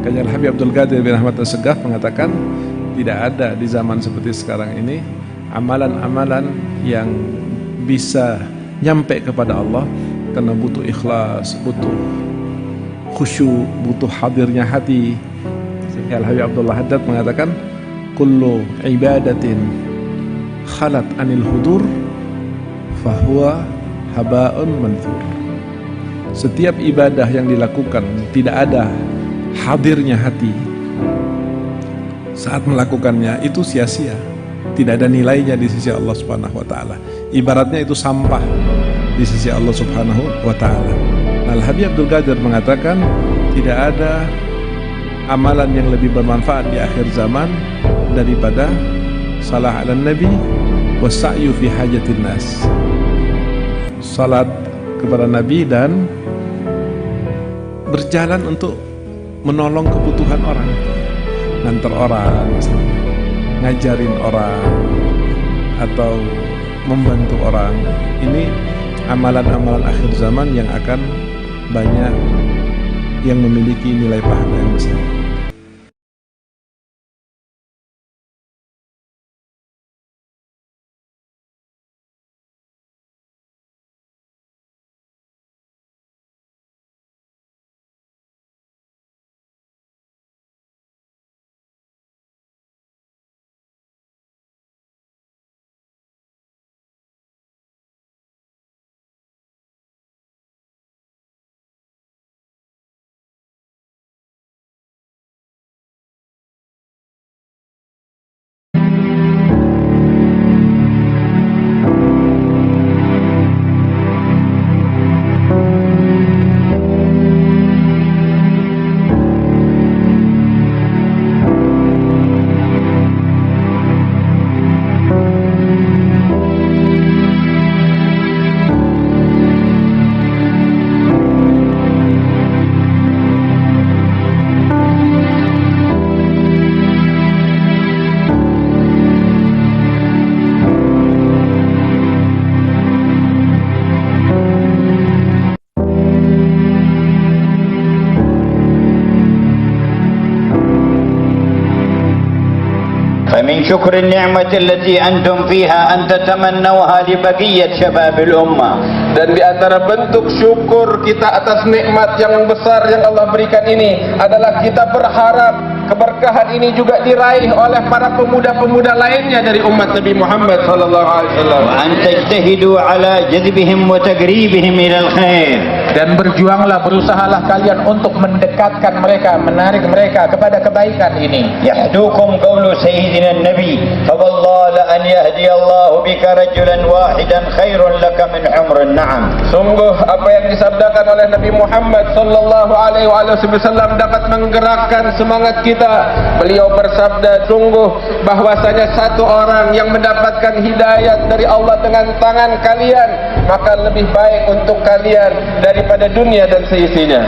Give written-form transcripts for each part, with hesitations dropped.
Makanya Habib Abdul Qadir bin Ahmad As-Segaf mengatakan tidak ada di zaman seperti sekarang ini amalan-amalan yang bisa nyampe kepada Allah, karena butuh ikhlas, butuh khusyuk, butuh hadirnya hati. Sehingga Habib Abdullah Haddad mengatakan kullu ibadatin khalat anil hudur fahuwa haba'un manthur. Setiap ibadah yang dilakukan tidak ada hadirnya hati saat melakukannya, itu sia-sia, tidak ada nilainya di sisi Allah Subhanahu wa taala. Ibaratnya itu sampah di sisi Allah Subhanahu wa taala. Al-Habib Abdul Qadir mengatakan tidak ada amalan yang lebih bermanfaat di akhir zaman daripada salah ala nabi wasa'yu fi hajatin nas, salat kepada nabi dan berjalan untuk menolong kebutuhan orang, nganter orang, ngajarin orang, atau membantu orang. Ini amalan-amalan akhir zaman yang akan banyak yang memiliki nilai pahala yang besar. فمن شكر النعمة التي أنتم فيها أن تتمنوها لبقية شباب الأمة. Dan di antara bentuk syukur kita atas nikmat yang besar yang Allah berikan ini adalah kita berharap keberkahan ini juga diraih oleh para pemuda-pemuda lainnya dari umat Nabi Muhammad sallallahu alaihi wasallam. Wa an tajtahidu ala jadbihim wa tagribihim ila al-khair. Dan berjuanglah, berusahalah kalian untuk mendekatkan mereka, menarik mereka kepada kebaikan ini. Yahdukum qawlu sayyidina an-nabi, fa wallahi la an yahdi Allah bika rajulan wahidan khairun laka min humrin na'am. Sungguh apa yang disabdakan oleh Nabi Muhammad sallallahu alaihi wasallam dapat menggerakkan semangat kita. Beliau bersabda, sungguh bahwasanya satu orang yang mendapatkan hidayat dari Allah dengan tangan kalian, maka lebih baik untuk kalian daripada dunia dan seisinya.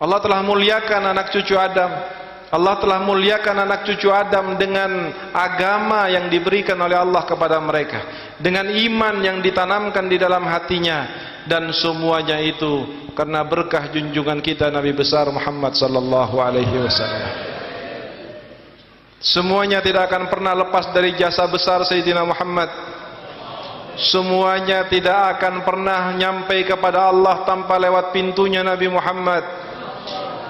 Allah telah muliakan anak cucu Adam. Allah telah muliakan anak cucu Adam dengan agama yang diberikan oleh Allah kepada mereka, dengan iman yang ditanamkan di dalam hatinya, dan semuanya itu karena berkah junjungan kita Nabi besar Muhammad sallallahu alaihi wasallam. Semuanya tidak akan pernah lepas dari jasa besar Sayyidina Muhammad. Semuanya tidak akan pernah nyampai kepada Allah tanpa lewat pintunya Nabi Muhammad.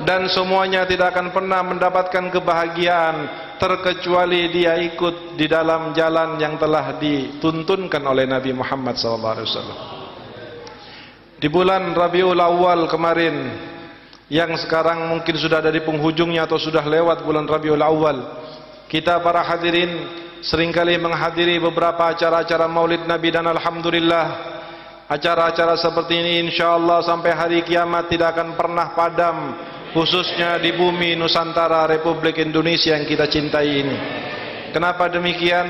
Dan semuanya tidak akan pernah mendapatkan kebahagiaan terkecuali dia ikut di dalam jalan yang telah dituntunkan oleh Nabi Muhammad SAW. Di bulan Rabiul Awal kemarin, yang sekarang mungkin sudah ada di penghujungnya atau sudah lewat bulan Rabiul Awal, kita para hadirin seringkali menghadiri beberapa acara-acara Maulid Nabi, dan alhamdulillah acara-acara seperti ini insyaallah sampai hari kiamat tidak akan pernah padam, khususnya di bumi Nusantara Republik Indonesia yang kita cintai ini. Kenapa demikian?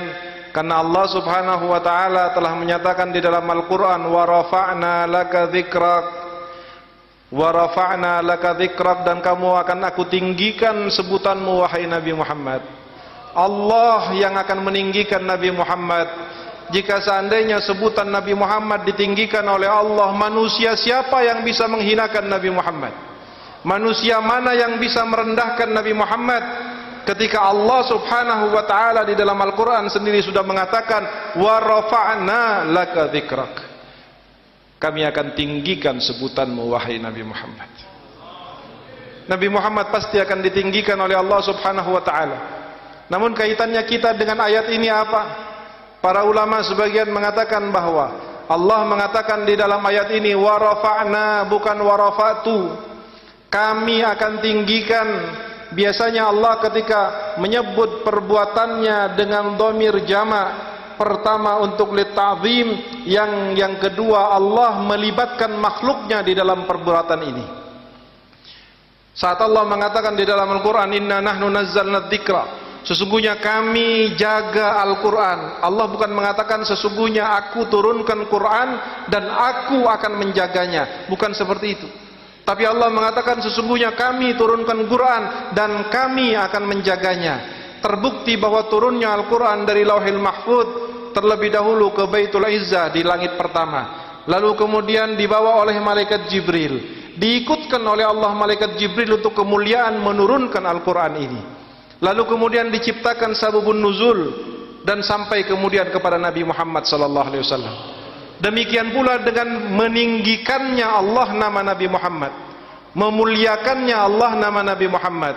Karena Allah Subhanahu wa taala telah menyatakan di dalam Al-Qur'an, wa rafa'na laka dzikrak. wa rafa'na laka dzikrak, dan kamu akan aku tinggikan sebutanmu wahai Nabi Muhammad. Allah yang akan meninggikan Nabi Muhammad. Jika seandainya sebutan Nabi Muhammad ditinggikan oleh Allah, manusia siapa yang bisa menghinakan Nabi Muhammad? Manusia mana yang bisa merendahkan Nabi Muhammad? Ketika Allah subhanahu wa ta'ala di dalam Al-Quran sendiri sudah mengatakan wa rafa'na laka dzikrak, kami akan tinggikan sebutanmu wahai Nabi Muhammad. Nabi Muhammad pasti akan ditinggikan oleh Allah subhanahu wa ta'ala. Namun kaitannya kita dengan ayat ini apa? Para ulama sebagian mengatakan bahwa Allah mengatakan di dalam ayat ini wa rafa'na, bukan wa rafa'tu, kami akan tinggikan. Biasanya Allah ketika menyebut perbuatannya dengan dhamir jamak, pertama untuk litta'zim, yang kedua Allah melibatkan makhluknya di dalam perbuatan ini. Saat Allah mengatakan di dalam Al-Quran inna nahnu nazzalna dzikra, sesungguhnya kami jaga Al-Quran, Allah bukan mengatakan sesungguhnya aku turunkan Quran dan aku akan menjaganya, bukan seperti itu. Tapi Allah mengatakan sesungguhnya kami turunkan Quran dan kami akan menjaganya. Terbukti bahwa turunnya Al-Quran dari Lauhil Mahfuz terlebih dahulu ke Baitul Izzah di langit pertama, lalu kemudian dibawa oleh malaikat Jibril, diikutkan oleh Allah malaikat Jibril untuk kemuliaan menurunkan Al-Quran ini. Lalu kemudian diciptakan sababun nuzul dan sampai kemudian kepada Nabi Muhammad sallallahu alaihi wasallam. Demikian pula dengan meninggikannya Allah nama Nabi Muhammad, memuliakannya Allah nama Nabi Muhammad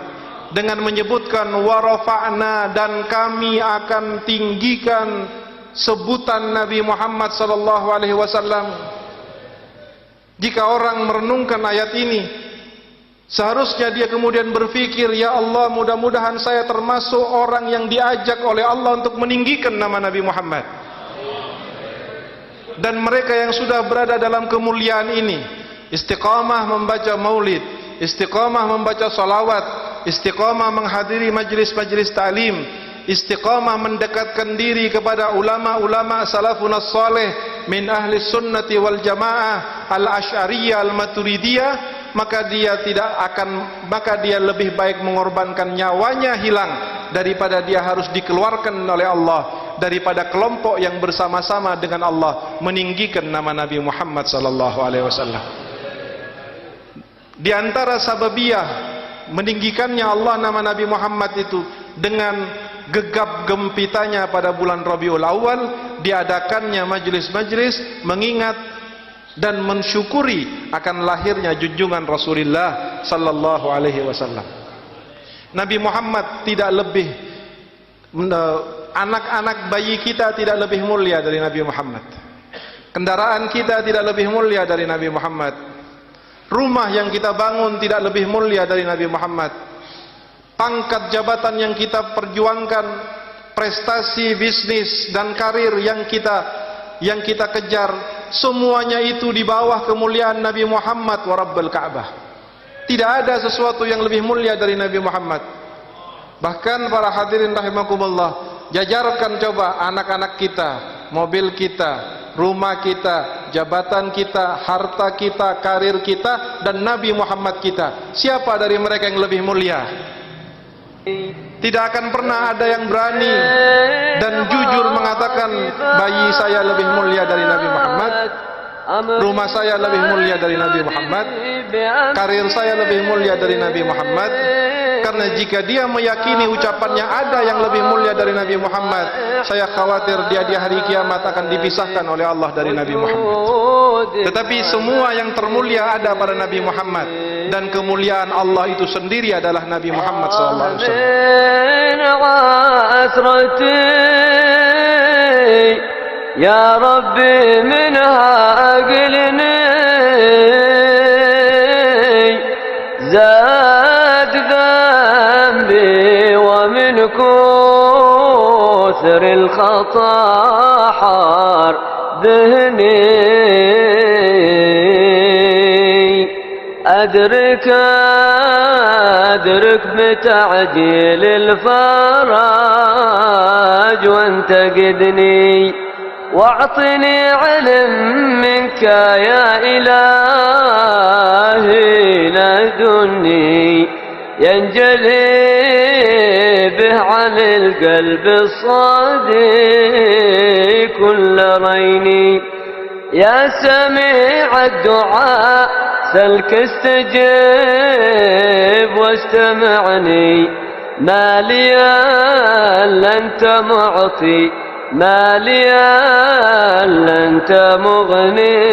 dengan menyebutkan wa rafa'na, dan kami akan tinggikan sebutan Nabi Muhammad sallallahu alaihi wasallam. Jika orang merenungkan ayat ini, seharusnya dia kemudian berpikir, ya Allah, mudah-mudahan saya termasuk orang yang diajak oleh Allah untuk meninggikan nama Nabi Muhammad. Dan mereka yang sudah berada dalam kemuliaan ini, istiqamah membaca maulid, istiqamah membaca salawat, istiqamah menghadiri majlis-majlis ta'lim, istiqamah mendekatkan diri kepada ulama-ulama salafun as-salih min ahli sunnati wal jamaah al-asy'ariyah al-maturidiyah, maka dia lebih baik mengorbankan nyawanya hilang daripada dia harus dikeluarkan oleh Allah daripada kelompok yang bersama-sama dengan Allah meninggikan nama Nabi Muhammad sallallahu alaihi wasallam. Di antara sababiyah meninggikannya Allah nama Nabi Muhammad itu dengan gegap gempitanya pada bulan Rabiul Awal diadakannya majlis-majlis mengingat dan mensyukuri akan lahirnya junjungan Rasulullah sallallahu alaihi wasallam. Nabi Muhammad tidak lebih, anak-anak bayi kita tidak lebih mulia dari Nabi Muhammad. Kendaraan kita tidak lebih mulia dari Nabi Muhammad. Rumah yang kita bangun tidak lebih mulia dari Nabi Muhammad. Pangkat jabatan yang kita perjuangkan, prestasi bisnis dan karir yang kita kejar, semuanya itu di bawah kemuliaan Nabi Muhammad wa Rabbul Ka'bah. Tidak ada sesuatu yang lebih mulia dari Nabi Muhammad. Bahkan para hadirin rahimakumullah, jajarkan coba anak-anak kita, mobil kita, rumah kita, jabatan kita, harta kita, karir kita, dan Nabi Muhammad kita. Siapa dari mereka yang lebih mulia? Tidak akan pernah ada yang berani dan jujur mengatakan bayi saya lebih mulia dari Nabi Muhammad, rumah saya lebih mulia dari Nabi Muhammad, karir saya lebih mulia dari Nabi Muhammad. Karena jika dia meyakini ucapannya ada yang lebih mulia dari Nabi Muhammad, saya khawatir dia di hari kiamat akan dipisahkan oleh Allah dari Nabi Muhammad. Tetapi semua yang termulia ada pada Nabi Muhammad, dan kemuliaan Allah itu sendiri adalah Nabi Muhammad sallallahu alaihi wasallam. Ya Rabbi minha aqlini zad dhanbi wa min kuthar al-khata har dhni أدرك بتعجيل الفرج وانتقدني واعطني علم منك يا إلهي لدني ينجلي به عن القلب الصادق كل ريني. يا سميع الدعاء سلك استجب واستمعني، ما لي إلا أنت معطي، ما لي إلا أنت مغني.